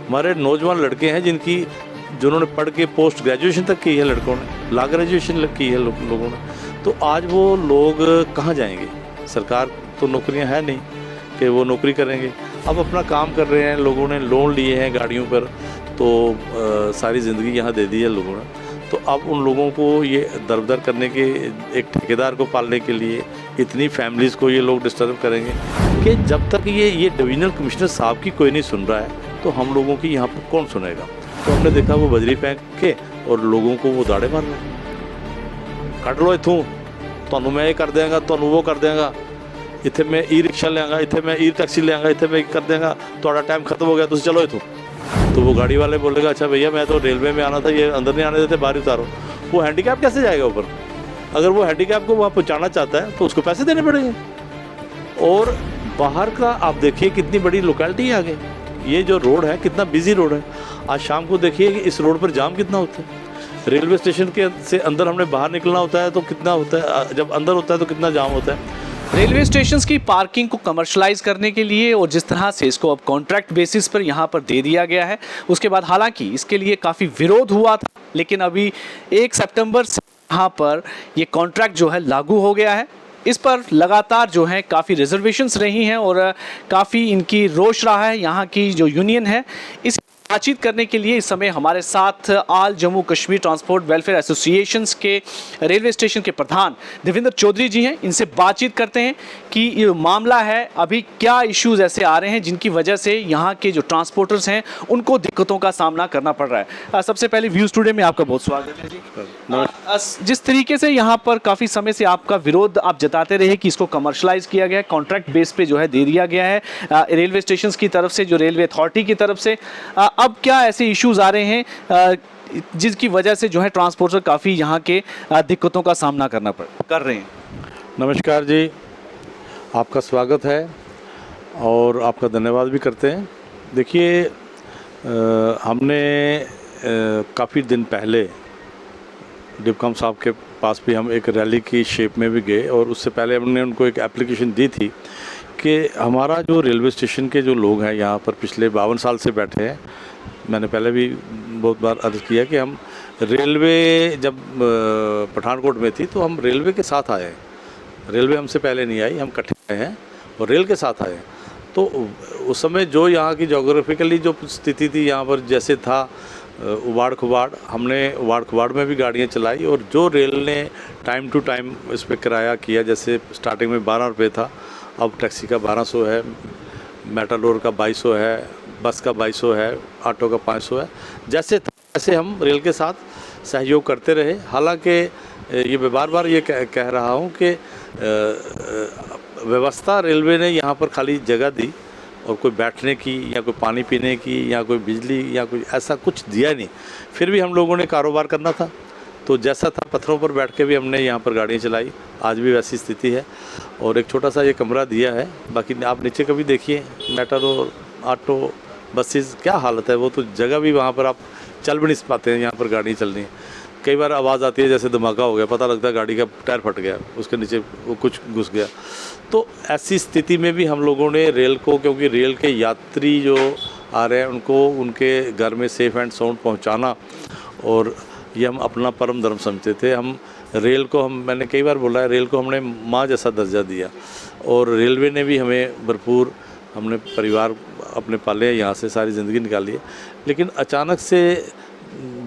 हमारे नौजवान लड़के हैं जिन्होंने पढ़ के पोस्ट ग्रेजुएशन तक की है, लड़कों ने ला ग्रेजुएशन की है लोगों ने। तो आज वो लोग कहाँ जाएंगे? सरकार तो नौकरियां है नहीं कि वो नौकरी करेंगे। अब अपना काम कर रहे हैं, लोगों ने लोन लिए हैं गाड़ियों पर, तो सारी ज़िंदगी यहाँ दे दी है लोगों ने। तो अब उन लोगों को ये दर करने के, एक ठेकेदार को पालने के लिए इतनी फैमिलीज़ को ये लोग डिस्टर्ब करेंगे कि जब तक ये डिवीज़नल कमिश्नर साहब की कोई नहीं सुन रहा है तो हम लोगों की यहाँ पर कौन सुनेगा। तो हमने देखा वो बजरी फेंक के और लोगों को वो दाड़े मार रहे हैं, कट लो इथों, ਤੁਹਾਨੂੰ मैं ये कर देंगा, ਤੁਹਾਨੂੰ वो कर देंगा, इतने मैं ई रिक्शा लेंगा, इतने मैं ई टैक्सी लेंगा, इतने मैं कर देंगा, थोड़ा टाइम खत्म हो गया, तुम चलो इथों। तो वो गाड़ी वाले बोलेगा अच्छा भैया मैं तो रेलवे में आना था, ये अंदर नहीं आने देते, बाहर उतारो। वो हैंडीकैप कैसे जाएगा ऊपर? अगर वो हैंडीकैप को वहाँ पहुँचाना चाहता है तो उसको पैसे देने पड़ेंगे। और बाहर का आप देखिए कितनी बड़ी लोकेलिटी है आगे, ये जो रोड है कितना बिजी रोड है। आज शाम को देखिए कि इस रोड पर जाम कितना होता है। रेलवे स्टेशन के से अंदर हमने बाहर निकलना होता है तो कितना होता है, जब अंदर होता है तो कितना जाम होता है। रेलवे स्टेशन की पार्किंग को कमर्शलाइज करने के लिए और जिस तरह से इसको अब कॉन्ट्रैक्ट बेसिस पर यहाँ पर दे दिया गया है, उसके बाद हालांकि इसके लिए काफ़ी विरोध हुआ था, लेकिन अभी 1 सितंबर से यहाँ पर ये कॉन्ट्रैक्ट जो है लागू हो गया है। इस पर लगातार जो है काफ़ी रिजर्वेशंस रही हैं और काफ़ी इनकी रोष रहा है यहाँ की जो यूनियन है। इस बातचीत करने के लिए इस समय हमारे साथ all Jammu Kashmir transport welfare associations के रेलवे स्टेशन के प्रधान देवेंद्र चौधरी जी हैं। इनसे बातचीत करते हैं कि ये मामला है, अभी क्या इश्यूज ऐसे आ रहे हैं जिनकी वजह से यहाँ के जो ट्रांसपोर्टर्स हैं उनको दिक्कतों का सामना करना पड़ रहा है। सबसे पहले व्यूज़ टुडे में आपका बहुत स्वागत है जी। जिस तरीके से यहाँ पर काफ़ी समय से आपका विरोध आप जताते रहे कि इसको कमर्शलाइज किया गया है, कॉन्ट्रैक्ट बेस पे जो है दे दिया गया है रेलवे स्टेशन की तरफ से, जो रेलवे अथॉरिटी की तरफ से, अब क्या ऐसे इश्यूज आ रहे हैं जिसकी वजह से जो है ट्रांसपोर्टर काफ़ी यहाँ के दिक्कतों का सामना कर रहे हैं? नमस्कार जी, आपका स्वागत है और आपका धन्यवाद भी करते हैं। देखिए हमने काफ़ी दिन पहले डिपकम साहब के पास भी हम एक रैली की शेप में भी गए और उससे पहले हमने उनको एक एप्लीकेशन दी थी कि हमारा जो रेलवे स्टेशन के जो लोग हैं यहाँ पर पिछले 52 साल से बैठे हैं। मैंने पहले भी बहुत बार अर्ज़ किया कि हम रेलवे जब पठानकोट में थी तो हम रेलवे के साथ आए हैं, रेलवे हमसे पहले नहीं आई, हम इकट्ठे आए हैं और रेल के साथ आए हैं। तो उस समय जो यहाँ की जोग्राफिकली जो स्थिति थी यहाँ पर जैसे था उबाड़ खुबाड़, हमने उबाड़ खुबाड़ में भी गाड़ियाँ चलाई और जो रेल ने टाइम टू टाइम इस पर किराया किया, जैसे स्टार्टिंग में 12 रुपये था, अब टैक्सी का 1200 है, मेटाडोर का 2200 है, बस का 2200 है, ऑटो का 500 है। जैसे ऐसे हम रेल के साथ सहयोग करते रहे। हालांकि ये मैं बार बार ये कह रहा हूँ कि व्यवस्था रेलवे ने यहाँ पर खाली जगह दी और कोई बैठने की या कोई पानी पीने की या कोई बिजली या कोई ऐसा कुछ दिया नहीं। फिर भी हम लोगों ने कारोबार करना था तो जैसा था पत्थरों पर बैठ के भी हमने यहाँ पर गाड़ियाँ चलाई। आज भी वैसी स्थिति है और एक छोटा सा ये कमरा दिया है, बाकी आप नीचे कभी देखिए मेट्रो, ऑटो, बसेस क्या हालत है। वो तो जगह भी वहाँ पर आप चल भी नहीं पाते हैं, यहाँ पर गाड़ी चलनी है। कई बार आवाज़ आती है जैसे धमाका हो गया, पता लगता है गाड़ी का टायर फट गया, उसके नीचे वो कुछ घुस गया। तो ऐसी स्थिति में भी हम लोगों ने रेल को, क्योंकि रेल के यात्री जो आ रहे हैं उनको उनके घर में सेफ़ एंड साउंड पहुँचाना, और ये हम अपना परम धर्म समझते थे। हम रेल को मैंने कई बार बोला है, रेल को हमने माँ जैसा दर्जा दिया और रेलवे ने भी हमें भरपूर, हमने परिवार अपने पाले हैं, यहाँ से सारी ज़िंदगी निकाली है। लेकिन अचानक से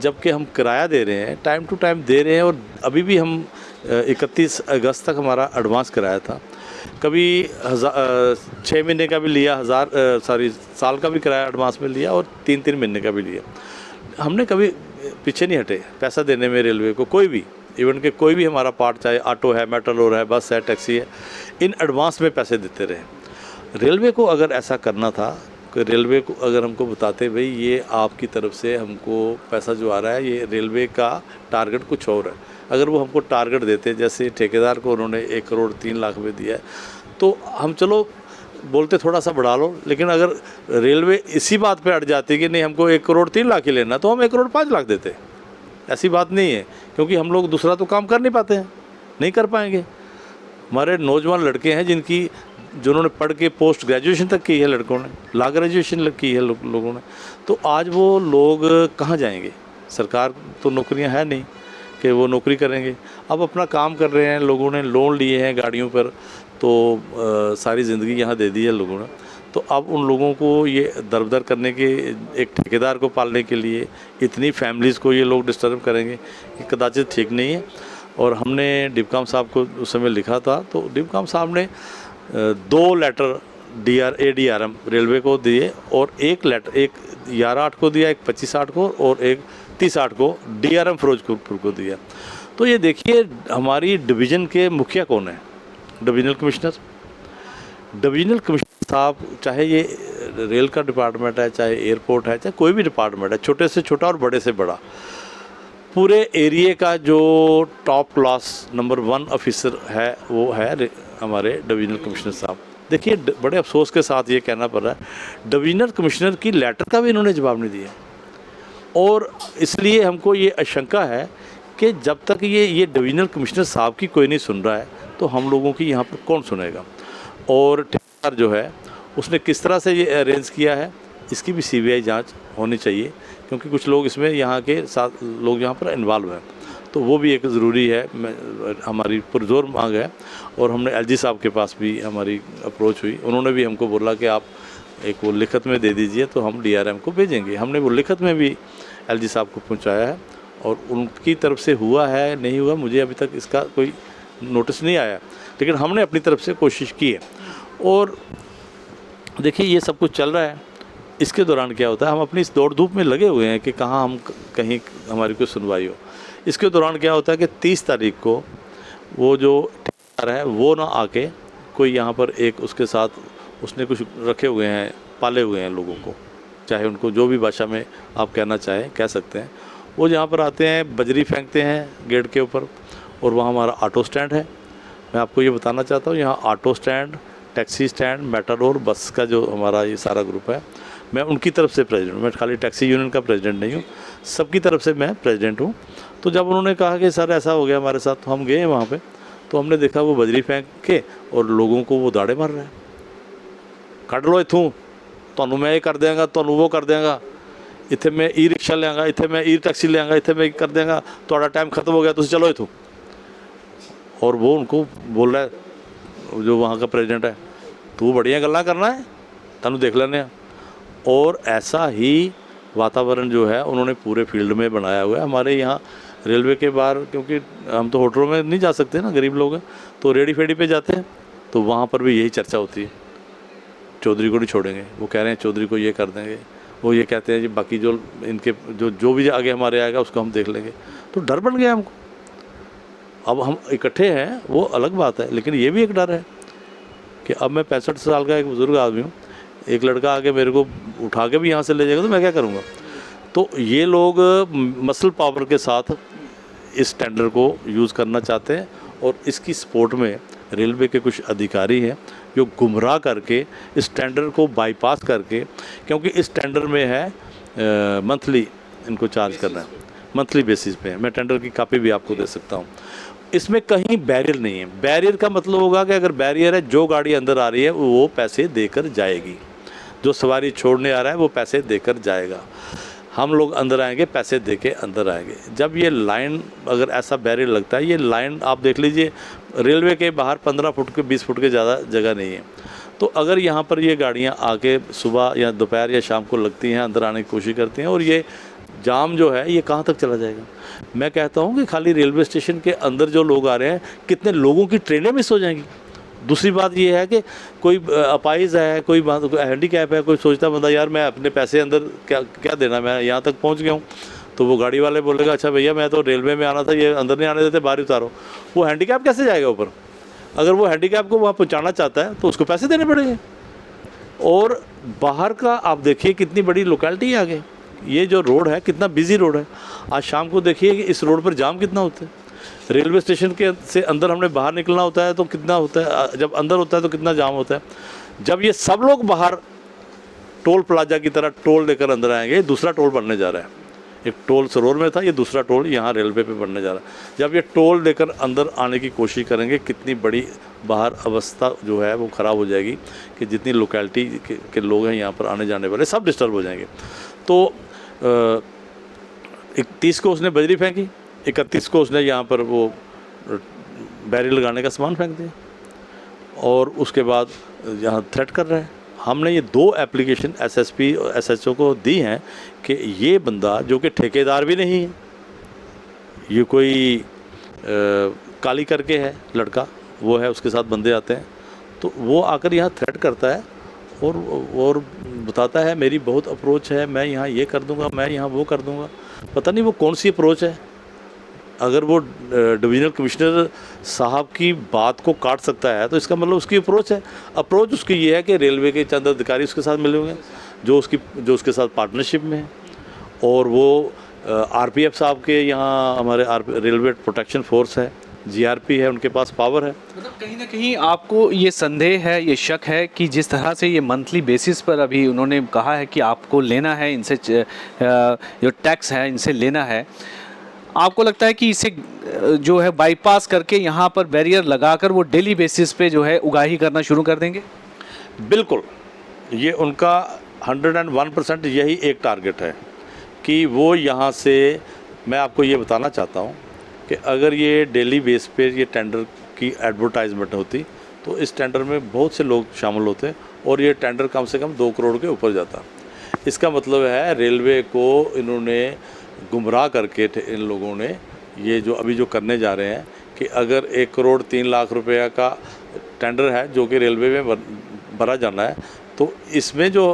जबकि हम किराया दे रहे हैं, टाइम टू टाइम दे रहे हैं, और अभी भी हम 31 अगस्त तक हमारा एडवांस किराया था, कभी 6 महीने का भी लिया, साल का भी किराया एडवांस में लिया और 3-3 महीने का भी लिया। हमने कभी पीछे नहीं हटे पैसा देने में रेलवे को। कोई भी इवन के कोई भी हमारा पार्ट, चाहे ऑटो है, मेट्रो है, बस है, टैक्सी है, इन एडवांस में पैसे देते रहे। रेलवे को अगर ऐसा करना था कि रेलवे को अगर हमको बताते भाई ये आपकी तरफ से हमको पैसा जो आ रहा है ये रेलवे का टारगेट कुछ और है, अगर वो हमको टारगेट देते, जैसे ठेकेदार को उन्होंने 1 करोड़ 3 लाख में दिया है, तो हम चलो बोलते थोड़ा सा बढ़ा लो। लेकिन अगर रेलवे इसी बात पे अड़ जाती कि नहीं हमको 1 करोड़ 3 लाख ही लेना, तो हम 1 करोड़ 5 लाख देते। ऐसी बात नहीं है, क्योंकि हम लोग दूसरा तो काम कर नहीं पाते हैं, नहीं कर पाएंगे। हमारे नौजवान लड़के हैं जिन्होंने पढ़ के पोस्ट ग्रेजुएशन तक की है लड़कों ने, ला ग्रेजुएशन की है लोगों ने, तो आज वो लोग कहाँ जाएंगे? सरकार तो नौकरियां है नहीं कि वो नौकरी करेंगे। अब अपना काम कर रहे हैं, लोगों ने लोन लिए हैं गाड़ियों पर, तो सारी ज़िंदगी यहाँ दे दी है लोगों ने। तो अब उन लोगों को ये दर-बदर करने के, एक ठेकेदार को पालने के लिए इतनी फैमिलीज़ को ये लोग डिस्टर्ब करेंगे, ये कदाचित ठीक नहीं है। और हमने डिप्कॉम साहब को उस समय लिखा था, तो डिप्कॉम साहब ने 2 लेटर ADRM रेलवे को दिए, और एक लेटर, एक 11/8 को दिया, एक 25/8 को, और एक 30/8 को DRM फिरोजपुर को दिया। तो ये देखिए हमारी डिवीज़न के मुखिया कौन है? Divisional commissioner. डिवीज़नल कमिश्नर साहब, चाहे ये रेल का डिपार्टमेंट है, चाहे एयरपोर्ट है, चाहे कोई भी डिपार्टमेंट है, छोटे से छोटा और बड़े से बड़ा, पूरे एरिया का जो टॉप क्लास नंबर 1 ऑफिसर है वो है हमारे डिवीज़नल कमिश्नर साहब। देखिए बड़े अफसोस के साथ ये कहना पड़ रहा है, डिवीज़नल कमिश्नर की लेटर का भी इन्होंने जवाब नहीं दिया। और इसलिए हमको ये आशंका है कि जब तक ये डिवीज़नल कमिश्नर साहब की कोई नहीं सुन रहा है, तो हम लोगों की यहाँ पर कौन सुनेगा? और ठेकेदार जो है उसने किस तरह से ये अरेंज किया है, इसकी भी CBI जांच होनी चाहिए, क्योंकि कुछ लोग इसमें यहाँ के साथ लोग यहाँ पर इन्वॉल्व हैं। तो वो भी एक ज़रूरी है, हमारी पुरजोर मांग है। और हमने LG साहब के पास भी हमारी अप्रोच हुई, उन्होंने भी हमको बोला कि आप एक वो लिखत में दे दीजिए, तो हम DRM को भेजेंगे। हमने वो लिखत में भी LG साहब को पहुँचाया है, और उनकी तरफ से हुआ है नहीं हुआ मुझे अभी तक इसका कोई नोटिस नहीं आया, लेकिन हमने अपनी तरफ से कोशिश की है। और देखिए ये सब कुछ चल रहा है, इसके दौरान क्या होता है, हम अपनी इस दौड़ धूप में लगे हुए हैं कि कहाँ हम कहीं हमारी कोई सुनवाई हो। इसके दौरान क्या होता है कि 30 तारीख को वो जो ठेकेदार है वो ना आके कोई यहाँ पर एक उसके साथ उसने कुछ रखे हुए हैं, पाले हुए हैं लोगों को, चाहे उनको जो भी भाषा में आप कहना चाहें कह सकते हैं। वो यहाँ पर आते हैं, बजरी फेंकते हैं गेट के ऊपर, और वहाँ हमारा ऑटो स्टैंड है। मैं आपको ये बताना चाहता हूँ, यहाँ auto stand, taxi stand, Matador, बस का जो हमारा ये सारा ग्रुप है, मैं उनकी तरफ से प्रेसिडेंट हूँ। मैं खाली टैक्सी यूनियन का प्रेसिडेंट नहीं हूँ, सबकी तरफ से मैं प्रेसिडेंट हूँ। तो जब उन्होंने कहा कि सर ऐसा हो गया हमारे साथ, तो हम गए वहाँ पे, तो हमने देखा वो बजरी फेंक के और लोगों को वो दाड़े मार रहे हैं, कट लो इथों, ਤੁਹਾਨੂੰ मैं ये कर देंगा, ਤੁਹਾਨੂੰ वो कर देंगा, इत्थे मैं ई-रिक्शा लेंगा, इत्थे मैं ई-टैक्सी लेंगा, इत्थे मैं कर देंगा, थोड़ा टाइम खत्म हो गया, तुम चलो इथों। और वो उनको बोल रहा है जो वहाँ का प्रेसिडेंट है, तू बढ़िया गल्ला करना है, तैनू देख लेने। और ऐसा ही वातावरण जो है उन्होंने पूरे फील्ड में बनाया हुआ है हमारे यहाँ रेलवे के बाहर, क्योंकि हम तो होटलों में नहीं जा सकते ना, गरीब लोग हैं, तो रेडी फेडी पे जाते हैं, तो वहाँ पर भी यही चर्चा होती है, चौधरी को नहीं छोड़ेंगे, वो कह रहे हैं चौधरी को ये कर देंगे, वो ये कहते हैं जी बाकी जो इनके जो भी आगे हमारे आएगा उसको हम देख लेंगे। तो डर बन गया हमको। अब हम इकट्ठे हैं वो अलग बात है, लेकिन ये भी एक डर है कि अब मैं 65 साल का एक बुज़ुर्ग आदमी हूँ, एक लड़का आके मेरे को उठा के भी यहाँ से ले जाएगा तो मैं क्या करूँगा? तो ये लोग मसल पावर के साथ इस टेंडर को यूज़ करना चाहते हैं, और इसकी सपोर्ट में रेलवे के कुछ अधिकारी हैं जो गुमराह करके इस टेंडर को बाईपास करके, क्योंकि इस टेंडर में है मंथली इनको चार्ज करना है, मंथली बेसिस पे है। मैं टेंडर की कॉपी भी आपको दे सकता हूँ। इसमें कहीं बैरियर नहीं है। बैरियर का मतलब होगा कि अगर बैरियर है, जो गाड़ी अंदर आ रही है वो पैसे देकर जाएगी, जो सवारी छोड़ने आ रहा है वो पैसे देकर जाएगा, हम लोग अंदर आएंगे पैसे दे के अंदर आएंगे। जब ये लाइन अगर ऐसा बैरियर लगता है, ये लाइन आप देख लीजिए रेलवे के बाहर 15 फुट के 20 फुट के ज़्यादा जगह नहीं है, तो अगर यहाँ पर ये गाड़ियाँ आके सुबह या दोपहर या शाम को लगती हैं, अंदर आने की कोशिश करती हैं, और ये जाम जो है ये कहाँ तक चला जाएगा? मैं कहता हूँ कि खाली रेलवे स्टेशन के अंदर जो लोग आ रहे हैं, कितने लोगों की ट्रेनें मिस हो जाएंगी। दूसरी बात ये है कि कोई अपाइज है, कोई हैंडीकैप है, कोई सोचता बंदा यार मैं अपने पैसे अंदर क्या देना, मैं यहाँ तक पहुँच गया हूँ, तो वो गाड़ी वाले बोलेगा अच्छा भैया मैं तो रेलवे में आना था, ये अंदर नहीं आने देते, बाहर उतारो। वो हैंडीकैप कैसे जाएगा ऊपर? अगर वो हैंडीकैप को वहाँ पहुँचाना चाहता है तो उसको पैसे देने पड़ेंगे। और बाहर का आप देखिए कितनी बड़ी लोकेलिटी है आगे, ये जो रोड है कितना बिजी रोड है। आज शाम को देखिए कि इस रोड पर जाम कितना होता है। रेलवे स्टेशन के से अंदर हमने बाहर निकलना होता है तो कितना होता है, जब अंदर होता है तो कितना जाम होता है। जब ये सब लोग बाहर टोल प्लाजा की तरह टोल लेकर अंदर आएंगे, दूसरा टोल बनने जा रहा है, एक टोल सरोवर में था, ये दूसरा टोल यहाँ रेलवे पे बनने जा रहा है। जब ये टोल लेकर अंदर आने की कोशिश करेंगे, कितनी बड़ी बाहर अवस्था जो है वो ख़राब हो जाएगी कि जितनी लोकेलिटी के लोग हैं यहाँ पर आने जाने वाले सब डिस्टर्ब हो जाएंगे। तो 31 को उसने बजरी फेंकी, 31 को उसने यहाँ पर वो बैरियर लगाने का सामान फेंक दिया और उसके बाद यहाँ थ्रेट कर रहा है। हमने ये 2 एप्लीकेशन एसएसपी और एसएचओ को दी हैं कि ये बंदा जो कि ठेकेदार भी नहीं है, ये कोई काली करके है लड़का, वो है, उसके साथ बंदे आते हैं, तो वो आकर यहाँ थ्रेट करता है और बताता है मेरी बहुत अप्रोच है, मैं यहाँ ये कर दूँगा, मैं यहाँ वो कर दूँगा। पता नहीं वो कौन सी अप्रोच है। अगर वो डिविजनल कमिश्नर साहब की बात को काट सकता है तो इसका मतलब उसकी अप्रोच है। अप्रोच उसकी ये है कि रेलवे के चंद अधिकारी उसके साथ मिले होंगे जो उसके साथ पार्टनरशिप में है, और वो आरपीएफ साहब के यहाँ हमारे रेलवे प्रोटेक्शन फोर्स है, जीआरपी है, उनके पास पावर है। मतलब कहीं ना कहीं आपको ये संदेह है, ये शक है कि जिस तरह से ये मंथली बेसिस पर अभी उन्होंने कहा है कि आपको लेना है इनसे, जो टैक्स है इनसे लेना है, आपको लगता है कि इसे जो है बाईपास करके यहाँ पर बैरियर लगाकर वो डेली बेसिस पे जो है उगाही करना शुरू कर देंगे? बिल्कुल, ये उनका 101% यही एक टारगेट है कि वो यहाँ से, मैं आपको ये बताना चाहता हूँ कि अगर ये डेली बेस पे ये टेंडर की एडवर्टाइजमेंट होती तो इस टेंडर में बहुत से लोग शामिल होते और ये टेंडर कम से कम 2 करोड़ के ऊपर जाता। इसका मतलब है रेलवे को इन्होंने गुमराह करके इन लोगों ने ये जो अभी जो करने जा रहे हैं कि अगर 1 करोड़ 3 लाख रुपया का टेंडर है जो कि रेलवे में भरा जाना है, तो इसमें जो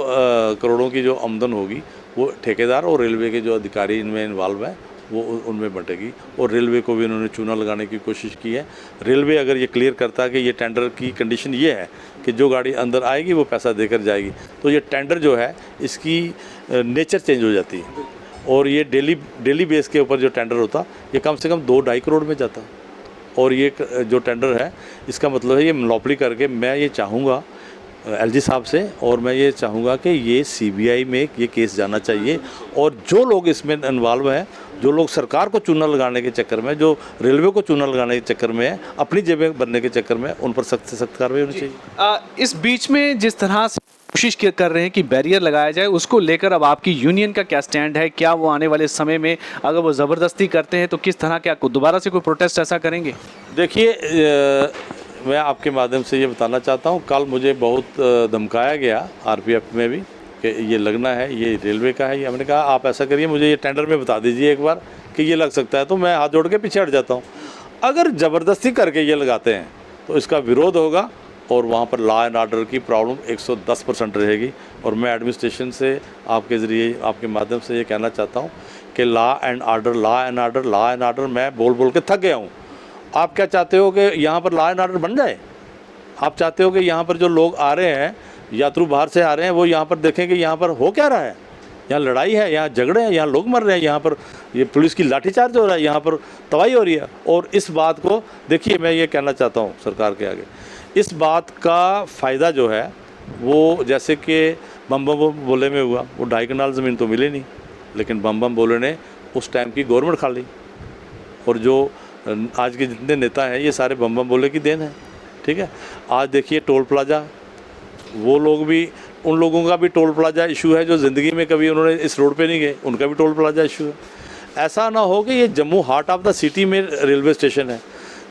करोड़ों की जो आमदन होगी वो ठेकेदार और रेलवे के जो अधिकारी इनमें इन्वॉल्व हैं वो उनमें बंटेगी। और रेलवे को भी उन्होंने चूना लगाने की कोशिश की है। रेलवे अगर ये क्लियर करता है कि ये टेंडर की कंडीशन ये है कि जो गाड़ी अंदर आएगी वो पैसा देकर जाएगी, तो ये टेंडर जो है इसकी नेचर चेंज हो जाती है और ये डेली बेस के ऊपर जो टेंडर होता ये कम से कम 2-2.5 करोड़ में जाता। और ये जो टेंडर है इसका मतलब है ये मोनोपोली करके, मैं ये चाहूँगा एलजी साहब से, और मैं ये चाहूँगा कि ये सीबीआई में ये केस जाना चाहिए और जो लोग इसमें इन्वॉल्व हैं, जो लोग सरकार को चूना लगाने के चक्कर में, जो रेलवे को चूना लगाने के चक्कर में है, अपनी जेबें बनने के चक्कर में, उन पर सख्त से सख्त कार्रवाई होनी चाहिए। इस बीच में जिस तरह से कोशिश कर रहे हैं कि बैरियर लगाया जाए, उसको लेकर अब आपकी यूनियन का क्या स्टैंड है? क्या वो आने वाले समय में अगर वो ज़बरदस्ती करते हैं तो किस तरह क्या दोबारा से कोई प्रोटेस्ट ऐसा करेंगे? देखिए, मैं आपके माध्यम से ये बताना चाहता हूँ, कल मुझे बहुत धमकाया गया आरपीएफ में भी कि ये लगना है, ये रेलवे का है। ये मैंने कहा आप ऐसा करिए, मुझे ये टेंडर में बता दीजिए एक बार कि ये लग सकता है, तो मैं हाथ जोड़ के पीछे हट जाता हूँ। अगर ज़बरदस्ती करके ये लगाते हैं तो इसका विरोध होगा और वहाँ पर लॉ एंड ऑर्डर की प्रॉब्लम 110% रहेगी। और मैं एडमिनिस्ट्रेशन से आपके ज़रिए, आपके माध्यम से ये कहना चाहता हूँ कि law and order, law and order, law and order, मैं बोल बोल के थक गया हूँ। आप क्या चाहते हो कि यहाँ पर लॉ एंड ऑर्डर बन जाए? आप चाहते हो कि यहाँ पर जो लोग आ रहे हैं, यात्रु बाहर से आ रहे हैं, वो यहाँ पर देखें कि यहाँ पर हो क्या रहा है? यहाँ लड़ाई है, यहाँ झगड़े हैं, यहाँ लोग मर रहे हैं, यहाँ पर ये पुलिस की लाठीचार्ज हो रहा है, यहाँ पर तबाही हो रही है। और इस बात को देखिए, मैं ये कहना चाहता हूँ सरकार के आगे, इस बात का फ़ायदा जो है वो जैसे कि बम बम बोले में हुआ, वो 2.5 कनाल ज़मीन तो मिली नहीं, लेकिन बम बम बोले ने उस टाइम की गवर्नमेंट खा ली। और जो आज के जितने नेता हैं ये सारे बम बम बोले की देन है, ठीक है। आज देखिए टोल प्लाजा, वो लोग भी, उन लोगों का भी टोल प्लाजा इशू है जो ज़िंदगी में कभी उन्होंने इस रोड पे नहीं गए, उनका भी टोल प्लाजा इशू है। ऐसा ना हो कि ये Jammu heart of the city में रेलवे स्टेशन है,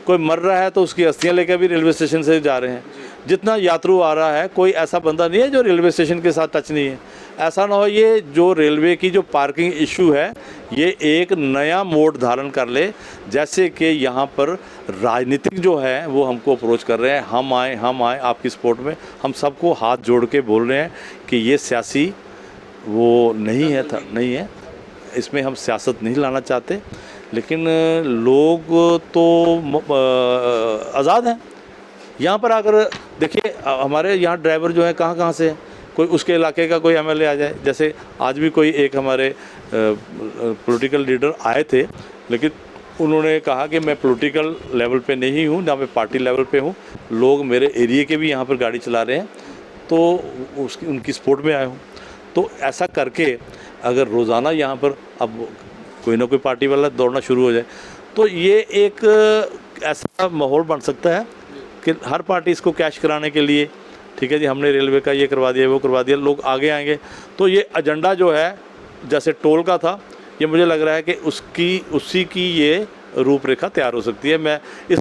कोई मर रहा है तो उसकी अस्थियाँ लेकर भी रेलवे स्टेशन से जा रहे हैं। जितना यात्रु आ रहा है, कोई ऐसा बंदा नहीं है जो रेलवे स्टेशन के साथ टच नहीं है। ऐसा ना हो ये जो रेलवे की जो पार्किंग इशू है ये एक नया मोड धारण कर ले, जैसे कि यहाँ पर राजनीतिक जो है वो हमको अप्रोच कर रहे हैं, हम आए आपकी सपोर्ट में। हम सबको हाथ जोड़ के बोल रहे हैं कि ये सियासी वो नहीं है, इसमें हम सियासत नहीं लाना चाहते, लेकिन लोग तो आज़ाद हैं। यहाँ पर आकर देखिए, हमारे यहाँ ड्राइवर जो है कहाँ से हैं, कोई उसके इलाके का कोई एमएलए आ जाए, जैसे आज भी कोई एक हमारे पॉलिटिकल लीडर आए थे, लेकिन उन्होंने कहा कि मैं पॉलिटिकल लेवल पे नहीं हूँ, ना मैं पार्टी लेवल पे हूँ, लोग मेरे एरिया के भी यहाँ पर गाड़ी चला रहे हैं तो उनकी सपोर्ट में आया हूँ। तो ऐसा करके अगर रोज़ाना यहाँ पर अब कोई ना कोई पार्टी वाला दौड़ना शुरू हो जाए तो ये एक ऐसा माहौल बन सकता है कि हर पार्टी इसको कैश कराने के लिए, ठीक है जी, हमने रेलवे का ये करवा दिया वो करवा दिया, लोग आगे आएंगे। तो ये एजेंडा जो है जैसे टोल का था, ये मुझे लग रहा है कि उसी की ये रूपरेखा तैयार हो सकती है। मैं इस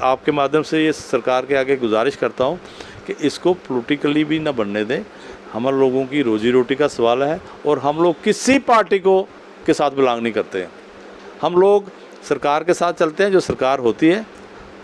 आपके माध्यम से ये सरकार के आगे गुजारिश करता हूँ कि इसको पॉलिटिकली भी ना बनने दें। हम लोगों की रोजी रोटी का सवाल है और हम लोग किसी पार्टी के साथ बिलोंग नहीं करते हैं। हम लोग सरकार के साथ चलते हैं, जो सरकार होती है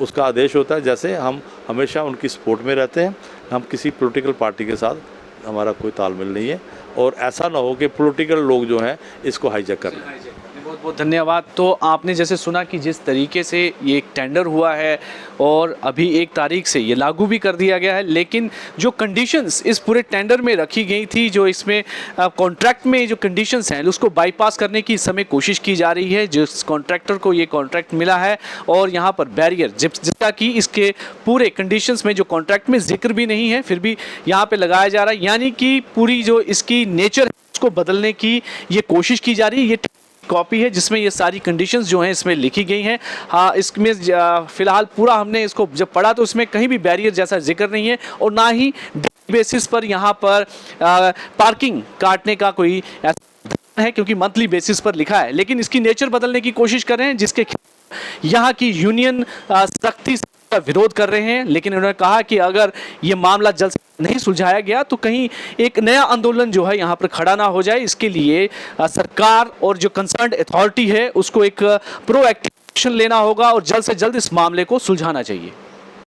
उसका आदेश होता है, जैसे हम हमेशा उनकी सपोर्ट में रहते हैं। हम किसी पॉलिटिकल पार्टी के साथ हमारा कोई तालमेल नहीं है और ऐसा ना हो कि पॉलिटिकल लोग जो हैं इसको हाईजैक कर लें। बहुत बहुत धन्यवाद। तो आपने जैसे सुना कि जिस तरीके से ये एक टेंडर हुआ है और अभी 1 तारीख से ये लागू भी कर दिया गया है, लेकिन जो कंडीशंस इस पूरे टेंडर में रखी गई थी, जो इसमें कॉन्ट्रैक्ट में जो कंडीशंस हैं उसको बाईपास करने की इस समय कोशिश की जा रही है। जिस कॉन्ट्रैक्टर को ये कॉन्ट्रैक्ट मिला है और यहाँ पर बैरियर जिसका कि इसके पूरे कंडीशंस में जो कॉन्ट्रैक्ट में जिक्र भी नहीं है, फिर भी यहाँ पर लगाया जा रहा है, यानी कि पूरी जो इसकी नेचर है उसको बदलने की ये कोशिश की जा रही है। ये कॉपी है जिसमें ये सारी कंडीशंस जो हैं इसमें लिखी गई हैं। हाँ, इसमें फ़िलहाल पूरा हमने इसको जब पढ़ा तो इसमें कहीं भी बैरियर जैसा जिक्र नहीं है और ना ही बेसिस पर यहाँ पर पार्किंग काटने का कोई ऐसा है, क्योंकि मंथली बेसिस पर लिखा है। लेकिन इसकी नेचर बदलने की कोशिश कर रहे हैं, जिसके यहाँ की यूनियन सख्ती से विरोध कर रहे हैं। लेकिन उन्होंने कहा कि अगर ये मामला जल्द से नहीं सुलझाया गया तो कहीं एक नया आंदोलन जो है यहाँ पर खड़ा ना हो जाए। इसके लिए सरकार और जो कंसर्न्ड अथॉरिटी है उसको एक प्रोएक्टिव एक्शन लेना होगा और जल्द से जल्द इस मामले को सुलझाना चाहिए।